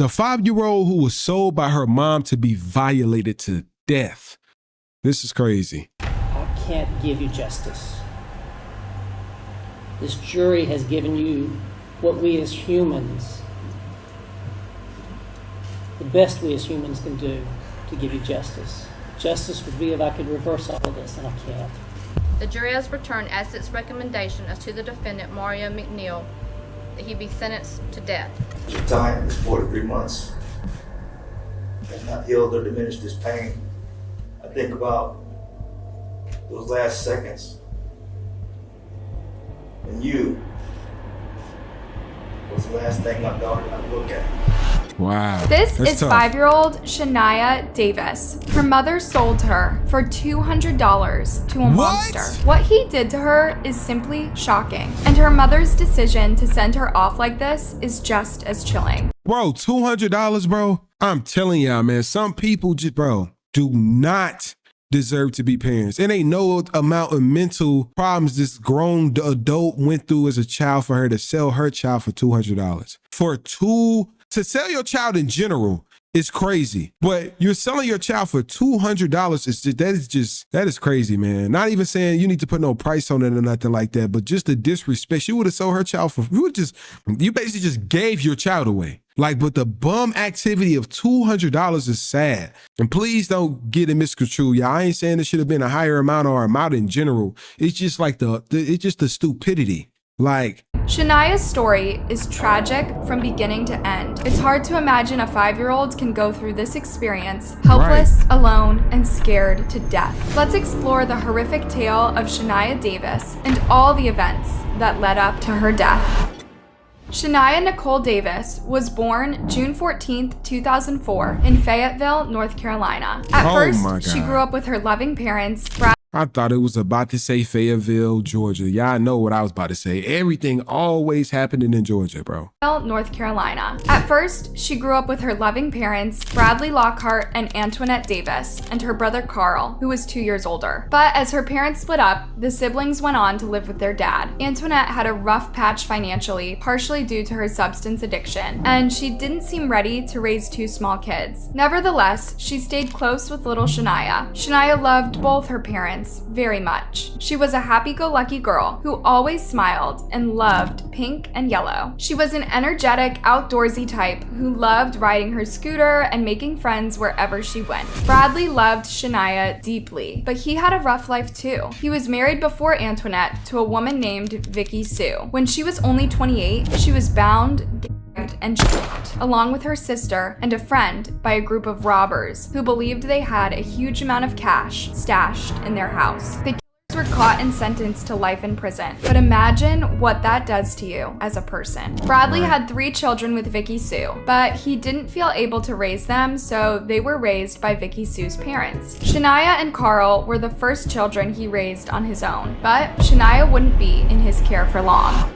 The 5-year-old who was sold by her mom to be violated to death. This is crazy. I can't give you justice. This jury has given you what we as humans, the best we as humans can do to give you justice. Justice would be if I could reverse all of this, and I can't. The jury has returned as its recommendation as to the defendant, Mario McNeil, that he be sentenced to death. Your time is 43 months. Has not healed or diminished this pain. I think about those last seconds. And you was the last thing my daughter got to look at. Wow. This That's is tough. 5-year-old Shaniah Davis. Her mother sold her for $200 to a monster. What he did to her is simply shocking. And her mother's decision to send her off like this is just as chilling. Bro, $200, bro. I'm telling y'all, man, some people just, bro, do not deserve to be parents. It ain't no amount of mental problems this grown adult went through as a child for her to sell her child for $200. To sell your child in general is crazy, but you're selling your child for $200. That is crazy, man. Not even saying you need to put no price on it or nothing like that, but just the disrespect. She would have sold her child for, you basically just gave your child away. Like, but the bum activity of $200 is sad. And please don't get it misconstrued, y'all. I ain't saying it should have been a higher amount or amount in general. It's just like it's just the stupidity. Like, Shaniah's story is tragic from beginning to end. It's hard to imagine a 5-year-old can go through this experience, helpless, alone, and scared to death. Let's explore the horrific tale of Shaniah Davis and all the events that led up to her death. Shaniah Nicole Davis was born June 14, 2004 in Fayetteville, North Carolina. At first, she grew up with her loving parents, Brad. I thought it was about to say Fayetteville, Georgia. Y'all know what I was about to say. Everything always happening in Georgia, bro. North Carolina. At first, she grew up with her loving parents, Bradley Lockhart and Antoinette Davis, and her brother Carl, who was 2 years older. But as her parents split up, the siblings went on to live with their dad. Antoinette had a rough patch financially, partially due to her substance addiction, and she didn't seem ready to raise 2 small kids. Nevertheless, she stayed close with little Shaniah. Shaniah loved both her parents very much. She was a happy-go-lucky girl who always smiled and loved pink and yellow. She was an energetic, outdoorsy type who loved riding her scooter and making friends wherever she went. Bradley loved Shaniah deeply, but he had a rough life too. He was married before Antoinette to a woman named Vicky Sue. When she was only 28, she was bound and shot, along with her sister and a friend, by a group of robbers who believed they had a huge amount of cash stashed in their house. The killers were caught and sentenced to life in prison. But imagine what that does to you as a person. Bradley had 3 children with Vicky Sue, but he didn't feel able to raise them, so they were raised by Vicky Sue's parents. Shaniah and Carl were the first children he raised on his own, but Shaniah wouldn't be in his care for long.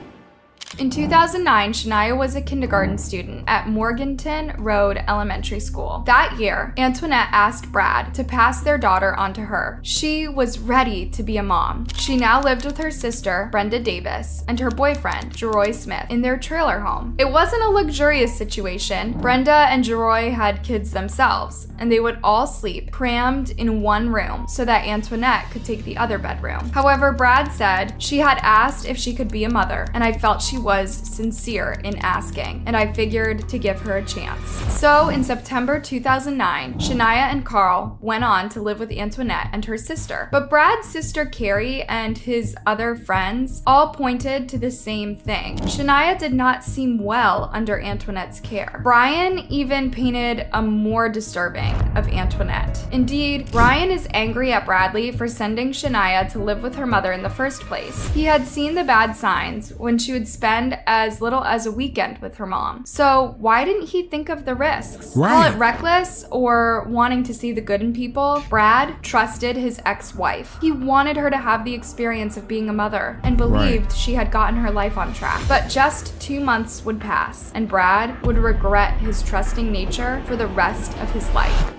In 2009, Shaniah was a kindergarten student at Morganton Road Elementary School. That year, Antoinette asked Brad to pass their daughter on to her. She was ready to be a mom. She now lived with her sister, Brenda Davis, and her boyfriend, Jeroy Smith, in their trailer home. It wasn't a luxurious situation. Brenda and Jeroy had kids themselves, and they would all sleep crammed in one room so that Antoinette could take the other bedroom. However, Brad said she had asked if she could be a mother, and I felt she was sincere in asking, and I figured to give her a chance. So in September 2009, Shaniah and Carl went on to live with Antoinette and her sister. But Brad's sister Carrie and his other friends all pointed to the same thing. Shaniah did not seem well under Antoinette's care. Brian even painted a more disturbing of Antoinette. Indeed, Brian is angry at Bradley for sending Shaniah to live with her mother in the first place. He had seen the bad signs when she would spend as little as a weekend with her mom. So why didn't he think of the risks? Call it reckless or wanting to see the good in people, Brad trusted his ex-wife. He wanted her to have the experience of being a mother and believed she had gotten her life on track. But just 2 months would pass, and Brad would regret his trusting nature for the rest of his life.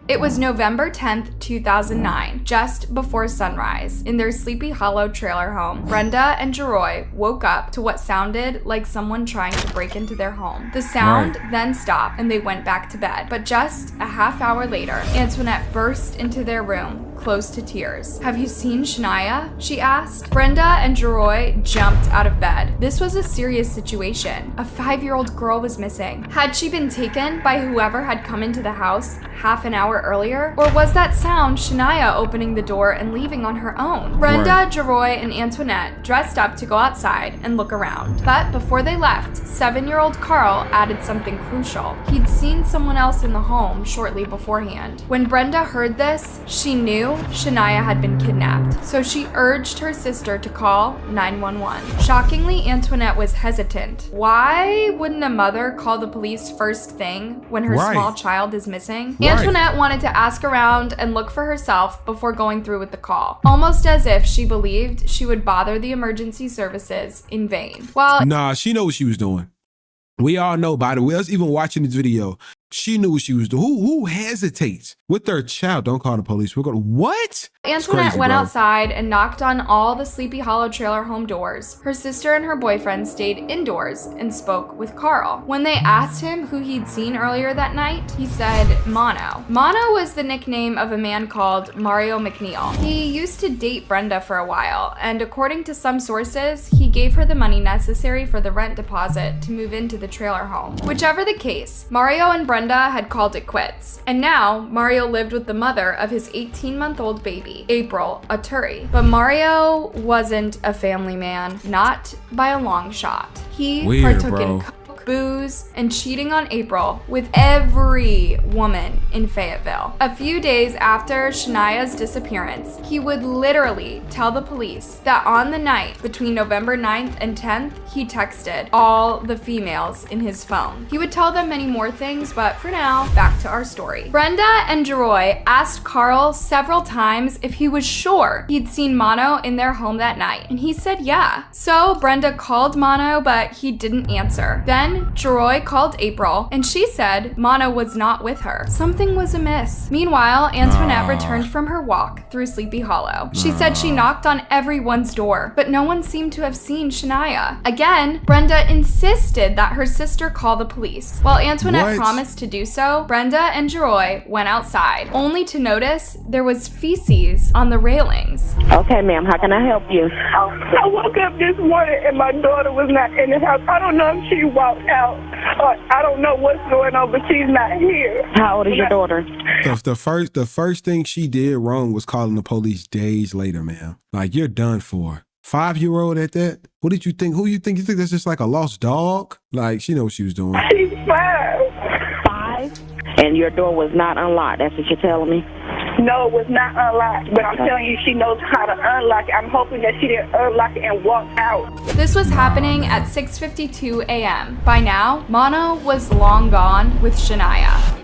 It was November 10th, 2009, just before sunrise. In their Sleepy Hollow trailer home, Brenda and Jeroy woke up to what sounded like someone trying to break into their home. The sound then stopped and they went back to bed. But just a half hour later, Antoinette burst into their room, close to tears. "Have you seen Shaniah?" she asked. Brenda and Jeroy jumped out of bed. This was a serious situation. A 5-year-old girl was missing. Had she been taken by whoever had come into the house half an hour earlier? Or was that sound Shaniah opening the door and leaving on her own? Brenda, Jeroy, and Antoinette dressed up to go outside and look around. But before they left, 7-year-old Carl added something crucial. He'd seen someone else in the home shortly beforehand. When Brenda heard this, she knew Shaniah had been kidnapped, so she urged her sister to call 911. Shockingly, Antoinette was hesitant. Why wouldn't a mother call the police first thing when her small child is missing? Antoinette wanted to ask around and look for herself before going through with the call, almost as if she believed she would bother the emergency services in vain. Nah, she know what she was doing. We all know, by the way, us even watching this video, she knew what she was doing. Who hesitates with their child? Don't call the police. We're going to, what? Antoinette went outside and knocked on all the Sleepy Hollow trailer home doors. Her sister and her boyfriend stayed indoors and spoke with Carl. When they asked him who he'd seen earlier that night, he said Mono. Mono was the nickname of a man called Mario McNeil. He used to date Brenda for a while, and according to some sources, he gave her the money necessary for the rent deposit to move into the trailer home. Whichever the case, Mario and Brenda had called it quits. And now, Mario lived with the mother of his 18-month-old baby, April, a Turi. But Mario wasn't a family man, not by a long shot. He partook in booze, and cheating on April with every woman in Fayetteville. A few days after Shaniah's disappearance, he would literally tell the police that on the night between November 9th and 10th, he texted all the females in his phone. He would tell them many more things, but for now, back to our story. Brenda and Jeroy asked Carl several times if he was sure he'd seen Mono in their home that night, and he said yeah. So Brenda called Mono, but he didn't answer. Then Jeroy called April, and she said Mono was not with her. Something was amiss. Meanwhile, Antoinette returned from her walk through Sleepy Hollow. She said she knocked on everyone's door, but no one seemed to have seen Shaniah. Again, Brenda insisted that her sister call the police. While Antoinette promised to do so, Brenda and Jeroy went outside, only to notice there was feces on the railings. Okay, ma'am, how can I help you? I woke up this morning and my daughter was not in the house. I don't know if she walked out. I don't know what's going on, but she's not here. How old is your daughter? The first thing she did wrong was calling the police days later, man. Like, you're done for. 5-year-old at that? What did you think? Who you think? You think that's just like a lost dog? Like, she knows what she was doing. She's 5. 5? And your door was not unlocked. That's what you're telling me? No, it was not unlocked, but I'm telling you, she knows how to unlock it. I'm hoping that she didn't unlock it and walk out. This was happening at 6:52 a.m. By now, Mono was long gone with Shaniah.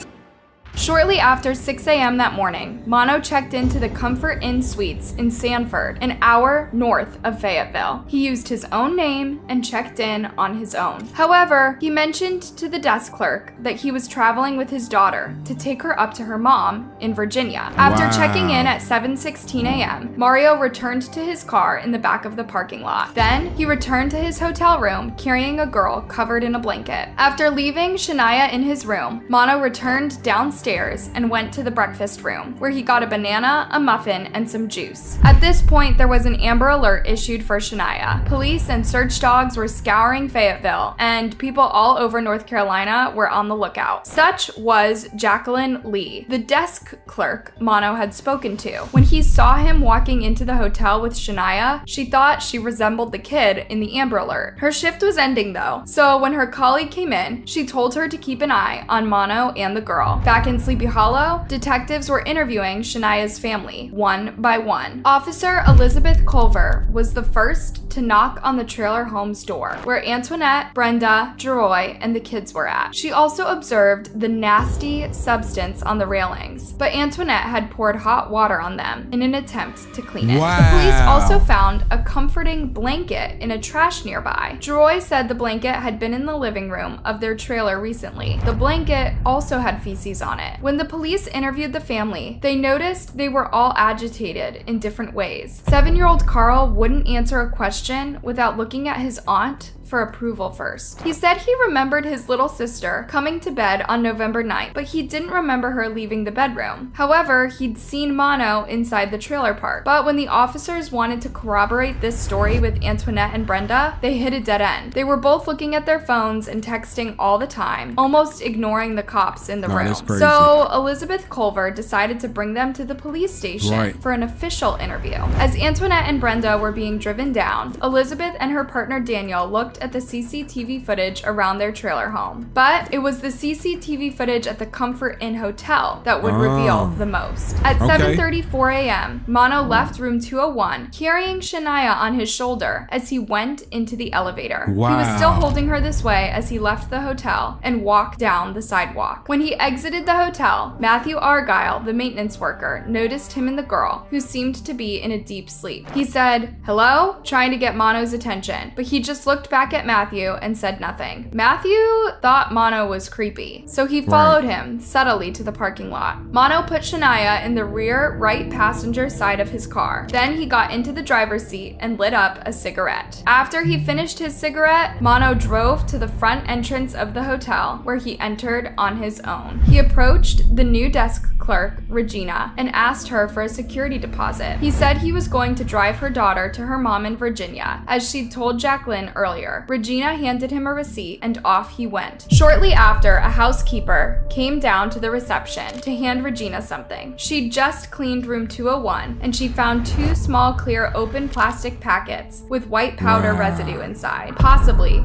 Shortly after 6 a.m. that morning, Mono checked into the Comfort Inn Suites in Sanford, an hour north of Fayetteville. He used his own name and checked in on his own. However, he mentioned to the desk clerk that he was traveling with his daughter to take her up to her mom in Virginia. After checking in at 7:16 a.m., Mario returned to his car in the back of the parking lot. Then, he returned to his hotel room carrying a girl covered in a blanket. After leaving Shaniah in his room, Mono returned downstairs and went to the breakfast room, where he got a banana, a muffin, and some juice. At this point, there was an Amber Alert issued for Shaniah. Police and search dogs were scouring Fayetteville, and people all over North Carolina were on the lookout. Such was Jacqueline Lee, the desk clerk Mono had spoken to. When he saw him walking into the hotel with Shaniah, she thought she resembled the kid in the Amber Alert. Her shift was ending though, so when her colleague came in, she told her to keep an eye on Mono and the girl. Back in Sleepy Hollow, detectives were interviewing Shaniah's family, one by one. Officer Elizabeth Culver was the first to knock on the trailer home's door, where Antoinette, Brenda, Jeroy, and the kids were at. She also observed the nasty substance on the railings, but Antoinette had poured hot water on them in an attempt to clean it. Wow. The police also found a comforting blanket in a trash nearby. Jeroy said the blanket had been in the living room of their trailer recently. The blanket also had feces on it. When the police interviewed the family, they noticed they were all agitated in different ways. 7-year-old Carl wouldn't answer a question without looking at his aunt for approval first. He said he remembered his little sister coming to bed on November 9th, but he didn't remember her leaving the bedroom. However, he'd seen Mono inside the trailer park. But when the officers wanted to corroborate this story with Antoinette and Brenda, they hit a dead end. They were both looking at their phones and texting all the time, almost ignoring the cops in the room. That's crazy. So Elizabeth Culver decided to bring them to the police station for an official interview. As Antoinette and Brenda were being driven down, Elizabeth and her partner Daniel looked at the CCTV footage around their trailer home. But it was the CCTV footage at the Comfort Inn Hotel that would reveal the most. At 7:34 a.m., Mono left room 201, carrying Shaniah on his shoulder as he went into the elevator. He was still holding her this way as he left the hotel and walked down the sidewalk. When he exited the hotel, Matthew Argyle, the maintenance worker, noticed him and the girl, who seemed to be in a deep sleep. He said, "Hello?" trying to get Mono's attention, but he just looked back at Matthew and said nothing. Matthew thought Mono was creepy, so he followed him subtly to the parking lot. Mono put Shaniah in the rear right passenger side of his car. Then he got into the driver's seat and lit up a cigarette. After he finished his cigarette, Mono drove to the front entrance of the hotel, where he entered on his own. He approached the new desk clerk, Regina, and asked her for a security deposit. He said he was going to drive her daughter to her mom in Virginia, as she'd told Jacqueline earlier. Regina handed him a receipt and off he went. Shortly after, a housekeeper came down to the reception to hand Regina something. She'd just cleaned room 201 and she found 2 small clear open plastic packets with white powder residue inside, possibly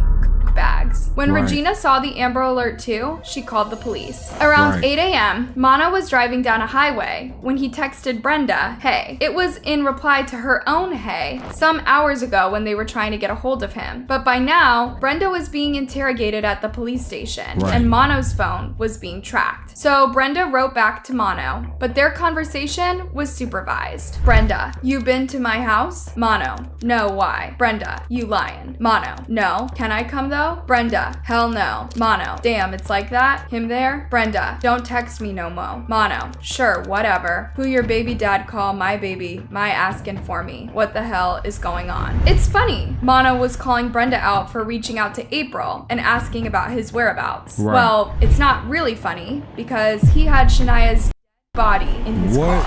bags. When Regina saw the Amber Alert too, she called the police. Around 8 a.m., Mana was driving down a highway when he texted Brenda, "Hey." It was in reply to her own "hey" some hours ago when they were trying to get a hold of him. But by now, Brenda was being interrogated at the police station and Mono's phone was being tracked. So Brenda wrote back to Mono, but their conversation was supervised. Brenda, "You been to my house?" Mono, "No, why?" Brenda, "You lying." Mono, "No. Can I come though?" Brenda, "Hell no." Mono, "Damn, it's like that? Him there?" Brenda, "Don't text me no mo." Mono, "Sure, whatever. Who your baby dad call my baby, my asking for me. What the hell is going on?" It's funny. Mono was calling Brenda out for reaching out to April and asking about his whereabouts. Well, it's not really funny because he had Shaniah's body in his car.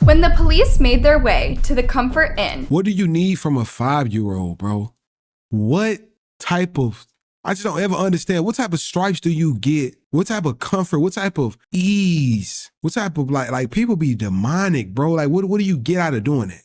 When the police made their way to the Comfort Inn. What do you need from a 5-year-old, bro? What type of, I just don't ever understand. What type of stripes do you get? What type of comfort? What type of ease? What type of like people be demonic, bro? Like what do you get out of doing it?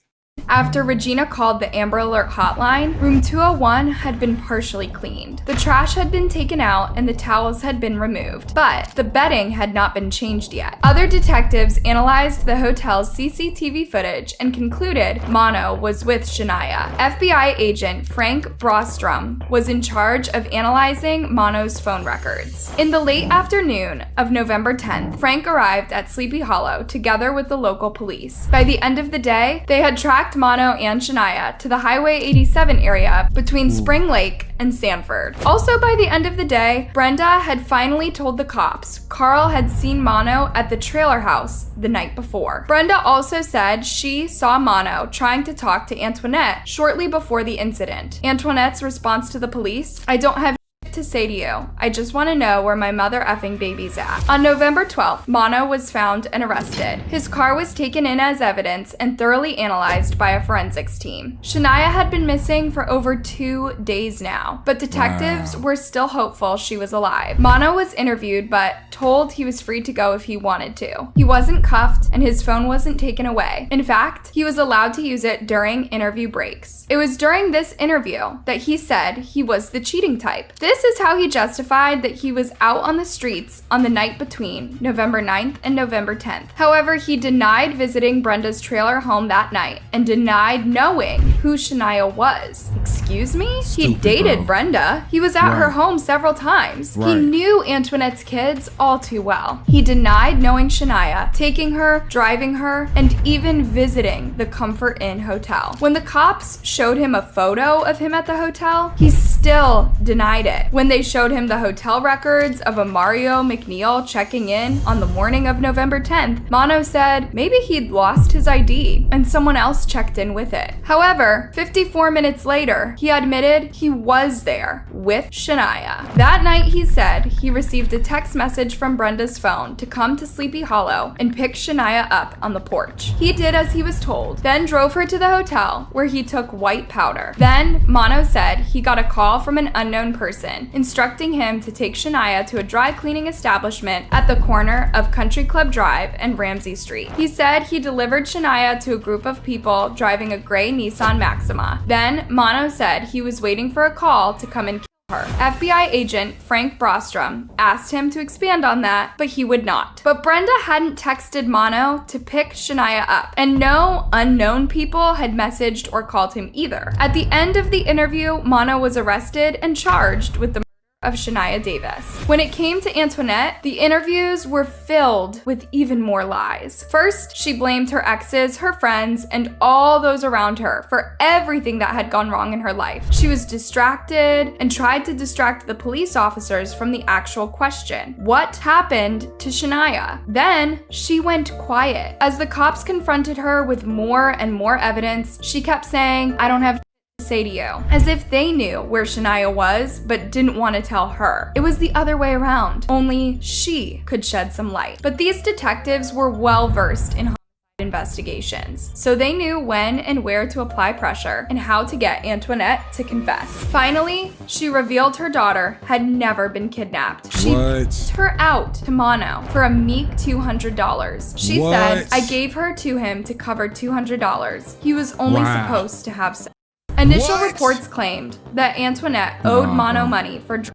After Regina called the Amber Alert hotline, room 201 had been partially cleaned. The trash had been taken out and the towels had been removed, but the bedding had not been changed yet. Other detectives analyzed the hotel's CCTV footage and concluded Mono was with Shaniah. FBI agent Frank Brostrom was in charge of analyzing Mono's phone records. In the late afternoon of November 10th, Frank arrived at Sleepy Hollow together with the local police. By the end of the day, they had tracked Mono and Shaniah to the Highway 87 area between Spring Lake and Sanford. Also by the end of the day, Brenda had finally told the cops Carl had seen Mono at the trailer house the night before. Brenda also said she saw Mono trying to talk to Antoinette shortly before the incident. Antoinette's response to the police, "I don't have to say to you. I just want to know where my mother effing baby's at." On November 12th, Mono was found and arrested. His car was taken in as evidence and thoroughly analyzed by a forensics team. Shaniah had been missing for over 2 days now, but detectives were still hopeful she was alive. Mono was interviewed but told he was free to go if he wanted to. He wasn't cuffed and his phone wasn't taken away. In fact, he was allowed to use it during interview breaks. It was during this interview that he said he was the cheating type. This is how he justified that he was out on the streets on the night between November 9th and November 10th. However, he denied visiting Brenda's trailer home that night and denied knowing who Shaniah was. Excuse me? He dated Brenda. He was at her home several times. He knew Antoinette's kids all too well. He denied knowing Shaniah, taking her, driving her, and even visiting the Comfort Inn hotel. When the cops showed him a photo of him at the hotel, he still denied it. When they showed him the hotel records of a Mario McNeil checking in on the morning of November 10th, Mano said maybe he'd lost his ID and someone else checked in with it. However, 54 minutes later, he admitted he was there with Shaniah. That night, he said he received a text message from Brenda's phone to come to Sleepy Hollow and pick Shaniah up on the porch. He did as he was told, then drove her to the hotel where he took white powder. Then, Mano said he got a call from an unknown person instructing him to take Shaniah to a dry cleaning establishment at the corner of Country Club Drive and Ramsey Street. He said he delivered Shaniah to a group of people driving a gray Nissan Maxima. Then, Mano said he was waiting for a call to come and kill her. FBI agent Frank Brostrom asked him to expand on that, but he would not. But Brenda hadn't texted Mano to pick Shaniah up, and no unknown people had messaged or called him either. At the end of the interview, Mano was arrested and charged with the of Shaniah Davis. When it came to Antoinette, the interviews were filled with even more lies. First, she blamed her exes, her friends, and all those around her for everything that had gone wrong in her life. She was distracted and tried to distract the police officers from the actual question. What happened to Shaniah? Then, she went quiet. As the cops confronted her with more and more evidence, she kept saying, "I don't have say to you," as if they knew where Shaniah was but didn't want to tell her. It was the other way around. Only she could shed some light. But these detectives were well versed in homicide investigations, so they knew when and where to apply pressure and how to get Antoinette to confess. Finally, she revealed her daughter had never been kidnapped. She picked her out to Mano for a meek $200. She said, "I gave her to him to cover $200. He was only supposed to have sex." Initial reports claimed that Antoinette owed Mano money for drugs.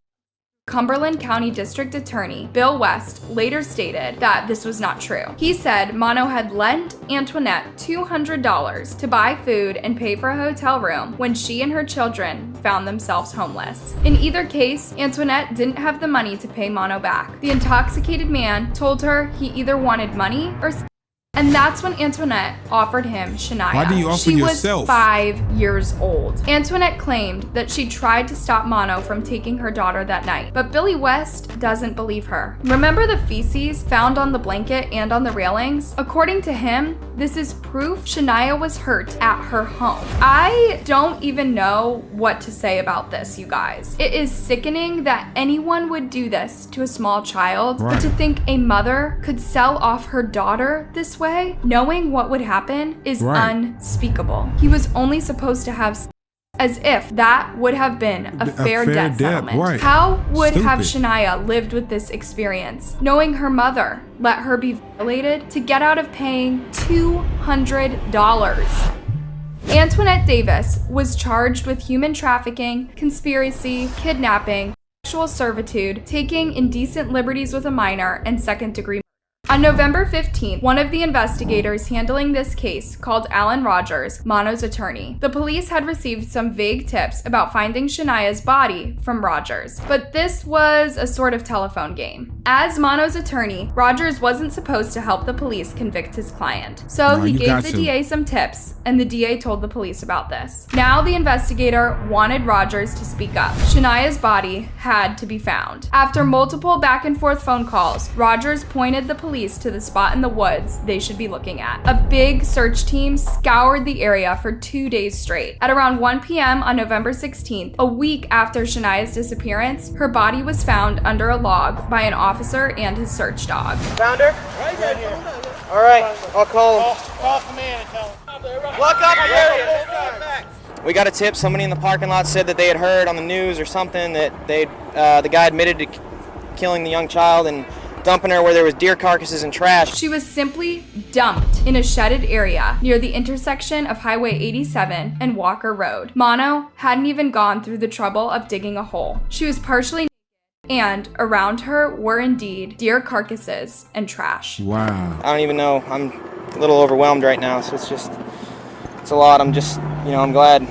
Cumberland County District Attorney Bill West later stated that this was not true. He said Mano had lent Antoinette $200 to buy food and pay for a hotel room when she and her children found themselves homeless. In either case, Antoinette didn't have the money to pay Mano back. The intoxicated man told her he either wanted money or and that's when Antoinette offered him Shaniah. Why do you offer yourself? She was 5 years old. Antoinette claimed that she tried to stop Mano from taking her daughter that night, but Billy West doesn't believe her. Remember the feces found on the blanket and on the railings? According to him, this is proof Shaniah was hurt at her home. I don't even know what to say about this, you guys. It is sickening that anyone would do this to a small child, but to think a mother could sell off her daughter this way, knowing what would happen, is unspeakable. He was only supposed to have as if that would have been a fair debt settlement. How would have Shaniah lived with this experience, knowing her mother let her be violated to get out of paying $200? Antoinette Davis was charged with human trafficking, conspiracy, kidnapping, sexual servitude, taking indecent liberties with a minor, and second-degree. On November 15th, one of the investigators handling this case called Alan Rogers, Mano's attorney. The police had received some vague tips about finding Shaniah's body from Rogers, but this was a sort of telephone game. As Mano's attorney, Rogers wasn't supposed to help the police convict his client, so he gave the DA some tips, and the DA told the police about this. Now the investigator wanted Rogers to speak up. Shaniah's body had to be found. After multiple back and forth phone calls, Rogers pointed the police to the spot in the woods they should be looking at. A big search team scoured the area for 2 days straight. At around 1 p.m. on November 16th, a week after Shaniah's disappearance, her body was found under a log by an officer and his search dog. Found her? Right here. All right, I'll call him. Call command and tell him. Lock up the area. We got a tip. Somebody in the parking lot said that they had heard on the news or something that the guy admitted to killing the young child and dumping her where there was deer carcasses and trash. She was simply dumped in a shedded area near the intersection of Highway 87 and Walker Road. Mono hadn't even gone through the trouble of digging a hole. She was partially naked, and around her were indeed deer carcasses and trash. Wow. I don't even know. I'm a little overwhelmed right now, so it's a lot. I'm just, I'm glad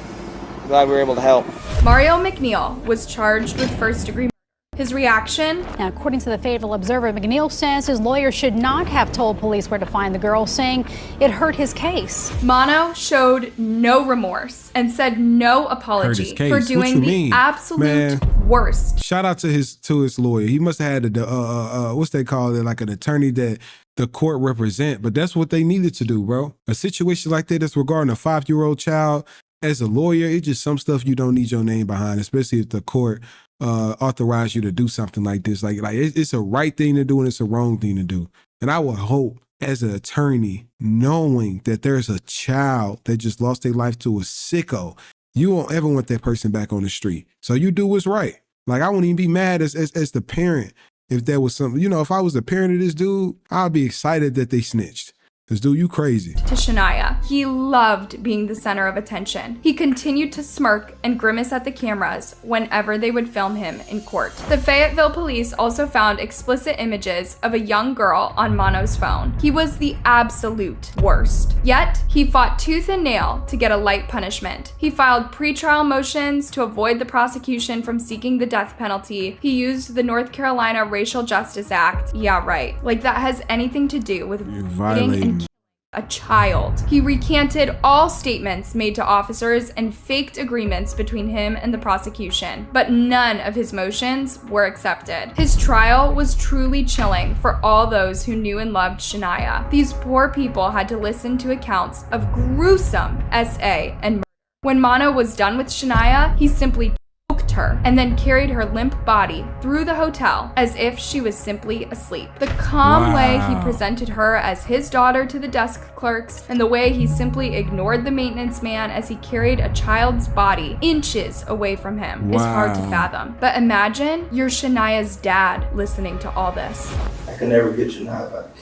we were able to help. Mario McNeil was charged with first-degree murder. His reaction? Now, according to the Fayetteville Observer, McNeil says his lawyer should not have told police where to find the girl, saying it hurt his case. Mono showed no remorse and said no apology for doing the absolute worst. Shout out to his lawyer. He must have had what's they call it, like an attorney that the court represent, but that's what they needed to do, bro. A situation like that that's regarding a 5-year-old child, as a lawyer, it's just some stuff you don't need your name behind, especially if the court authorize you to do something like this. Like it's a right thing to do and it's a wrong thing to do. And I would hope as an attorney, knowing that there's a child that just lost their life to a sicko, you won't ever want that person back on the street. So you do what's right. Like I wouldn't even be mad as the parent if there was something, if I was the parent of this dude, I'd be excited that they snitched. This dude, you crazy. To Shaniah, he loved being the center of attention. He continued to smirk and grimace at the cameras whenever they would film him in court. The Fayetteville police also found explicit images of a young girl on Mono's phone. He was the absolute worst. Yet, he fought tooth and nail to get a light punishment. He filed pretrial motions to avoid the prosecution from seeking the death penalty. He used the North Carolina Racial Justice Act. Yeah, right. Like that has anything to do with violating a child. He recanted all statements made to officers and faked agreements between him and the prosecution, but none of his motions were accepted. His trial was truly chilling for all those who knew and loved Shaniah. These poor people had to listen to accounts of gruesome SA and murder. When Mono was done with Shaniah, he simply choked her and then carried her limp body through the hotel as if she was simply asleep. The calm way he presented her as his daughter to the desk clerks and the way he simply ignored the maintenance man as he carried a child's body inches away from him is hard to fathom. But imagine you're Shaniah's dad listening to all this. I can never get Shaniah back.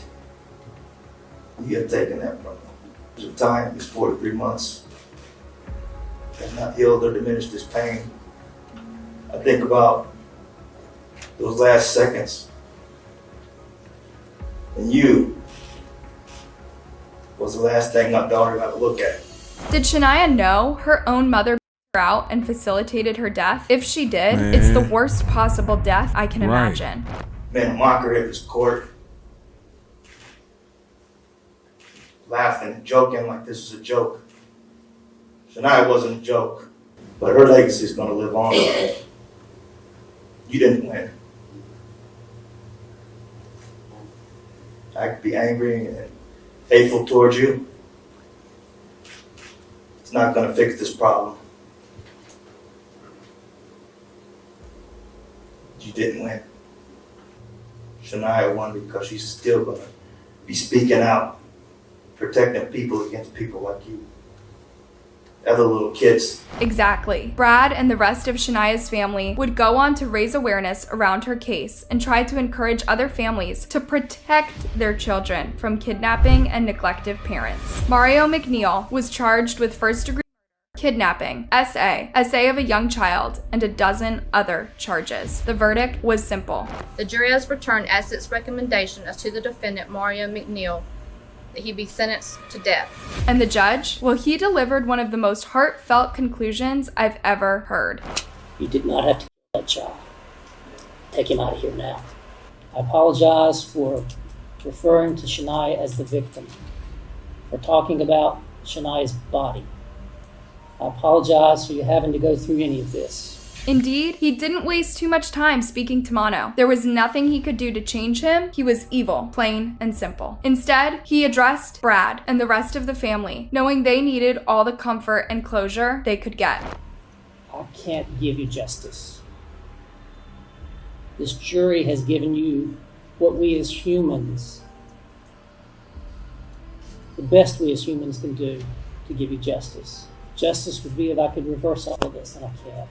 You have taken that from me. The time is 43 months. Has not healed or diminished this pain. I think about those last seconds, and you was the last thing my daughter got to look at. Did Shaniah know her own mother her out and facilitated her death? If she did, it's the worst possible death I can imagine. Man, a mockery of this court, laughing and joking like this is a joke. Shaniah wasn't a joke, but her legacy is going to live on. You didn't win. I could be angry and hateful towards you. It's not going to fix this problem. You didn't win. Shaniah won because she's still going to be speaking out, protecting people against people like you. Other little kids. Exactly. Brad and the rest of Shaniah's family would go on to raise awareness around her case and try to encourage other families to protect their children from kidnapping and neglective parents. Mario McNeil was charged with first-degree murder, kidnapping, SA of a young child, and a dozen other charges. The verdict was simple. The jury has returned as its recommendation as to the defendant, Mario McNeil, that he be sentenced to death. And the judge? Well, he delivered one of the most heartfelt conclusions I've ever heard. You did not have to kill that child. Take him out of here now. I apologize for referring to Shaniah as the victim, for talking about Shaniah's body. I apologize for you having to go through any of this. Indeed, he didn't waste too much time speaking to Mono. There was nothing he could do to change him. He was evil, plain and simple. Instead, he addressed Brad and the rest of the family, knowing they needed all the comfort and closure they could get. I can't give you justice. This jury has given you what we as humans, the best we as humans can do to give you justice. Justice would be if I could reverse all of this, and I can't.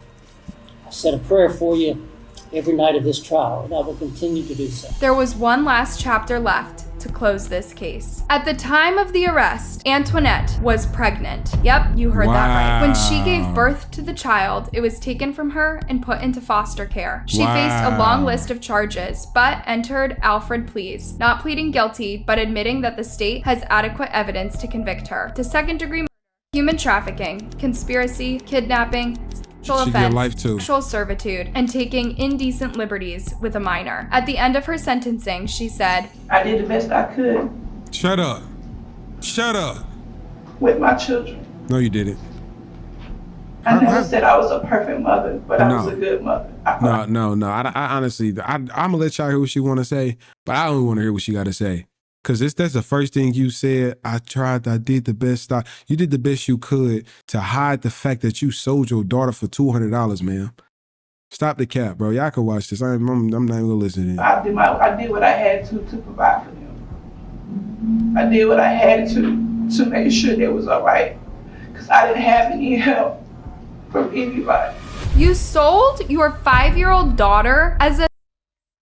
I said a prayer for you every night of this trial, and I will continue to do so. There was one last chapter left to close this case. At the time of the arrest, Antoinette was pregnant. Yep, you heard that right. When she gave birth to the child, it was taken from her and put into foster care. She faced a long list of charges, but entered Alfred pleas, not pleading guilty, but admitting that the state has adequate evidence to convict her to second-degree murder, human trafficking, conspiracy, kidnapping, sexual offense, sexual servitude, and taking indecent liberties with a minor. At the end of her sentencing, she said, I did the best I could. Shut up. Shut up. With my children. No, you didn't. I never said I was a perfect mother, but I was a good mother. No. I honestly, I'm gonna let y'all hear what she want to say, but I don't want to hear what she got to say. Cause that's the first thing you said. I did the best. You did the best you could to hide the fact that you sold your daughter for $200, ma'am. Stop the cap, bro. Y'all can watch this. I'm not even gonna listen to it. I did what I had to provide for them. I did what I had to make sure they was all right. Cause I didn't have any help from anybody. You sold your 5-year-old daughter as a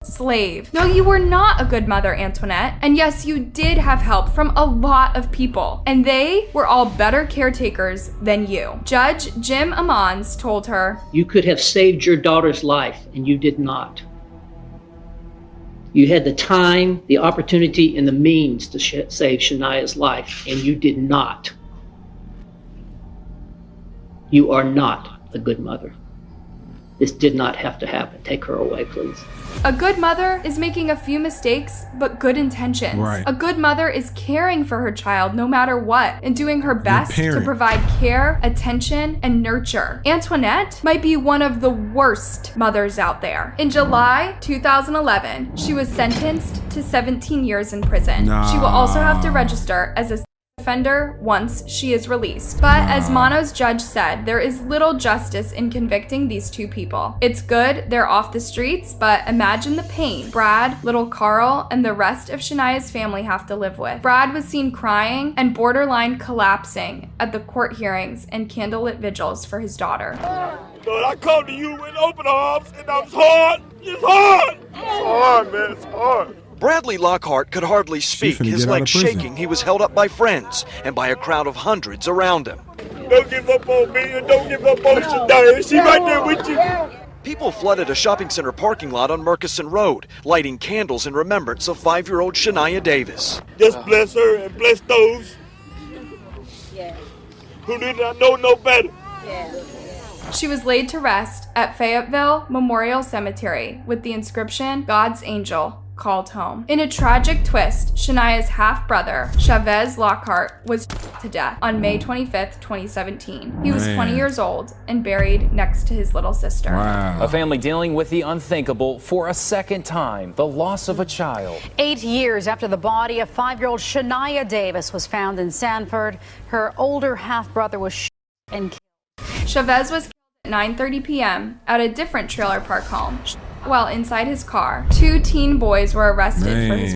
slave. No, you were not a good mother, Antoinette. And yes, you did have help from a lot of people, and they were all better caretakers than you. Judge Jim Ammons told her, You could have saved your daughter's life, and you did not. You had the time, the opportunity, and the means to save Shaniah's life, and you did not. You are not a good mother. This did not have to happen. Take her away, please. A good mother is making a few mistakes, but good intentions. Right. A good mother is caring for her child no matter what and doing her best to provide care, attention, and nurture. Antoinette might be one of the worst mothers out there. In July 2011, she was sentenced to 17 years in prison. She will also have to register as a offender once she is released. But as Mono's judge said, there is little justice in convicting these two people. It's good they're off the streets, but imagine the pain Brad, little Carl, and the rest of Shaniah's family have to live with. Brad was seen crying and borderline collapsing at the court hearings and candlelit vigils for his daughter. Lord, I come to you with open arms, and it's hard. It's hard. It's hard, man. It's hard. Bradley Lockhart could hardly speak, his legs shaking. He was held up by friends and by a crowd of hundreds around him. Don't give up on me and don't give up on Shaniah. She right there with you. People flooded a shopping center parking lot on Murchison Road, lighting candles in remembrance of 5-year-old Shaniah Davis. Just bless her and bless those who did not know no better. She was laid to rest at Fayetteville Memorial Cemetery with the inscription, God's Angel called home. In a tragic twist, Shaniah's half-brother, Chavez Lockhart, was to death on May 25th, 2017. He was 20 years old and buried next to his little sister. Wow. A family dealing with the unthinkable for a second time, the loss of a child. 8 years after the body of 5-year-old Shaniah Davis was found in Sanford, her older half-brother was shot and killed. Chavez was killed at 9:30 p.m. at a different trailer park home. While inside his car, 2 teen boys were arrested for his murder.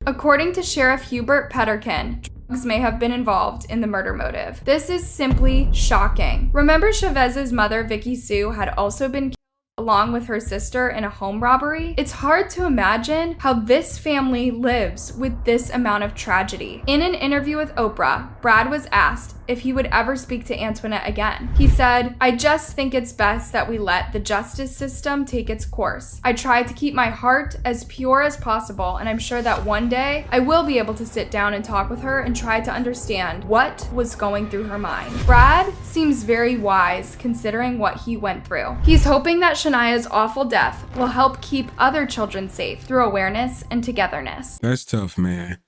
According to Sheriff Hubert Petterkin, drugs may have been involved in the murder motive. This is simply shocking. Remember Chavez's mother, Vicky Sue, had also been killed along with her sister in a home robbery? It's hard to imagine how this family lives with this amount of tragedy. In an interview with Oprah, Brad was asked if he would ever speak to Antoinette again. He said, I just think it's best that we let the justice system take its course. I try to keep my heart as pure as possible, and I'm sure that one day I will be able to sit down and talk with her and try to understand what was going through her mind. Brad seems very wise considering what he went through. He's hoping that Shaniah's awful death will help keep other children safe through awareness and togetherness. That's tough, man.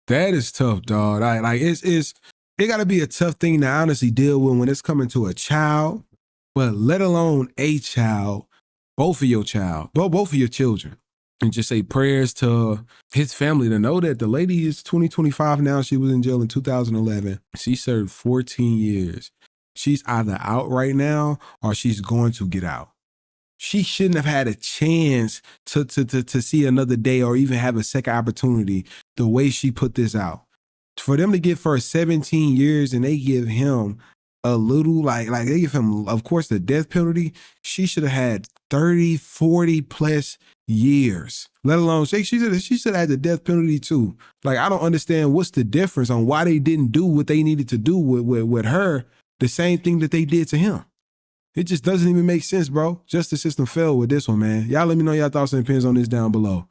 That is tough, dog. It got to be a tough thing to honestly deal with when it's coming to a child, but let alone a child, both of your children. And just say prayers to his family to know that the lady is 25 now. She was in jail in 2011. She served 14 years. She's either out right now or she's going to get out. She shouldn't have had a chance to see another day or even have a second opportunity the way she put this out. For them to give her 17 years and they give him a little, like they give him, of course, the death penalty, she should have had 30, 40 plus years, let alone she should have had the death penalty too. Like, I don't understand what's the difference on why they didn't do what they needed to do with her, the same thing that they did to him. It just doesn't even make sense, bro. Justice system failed with this one, man. Y'all let me know y'all thoughts and opinions on this down below.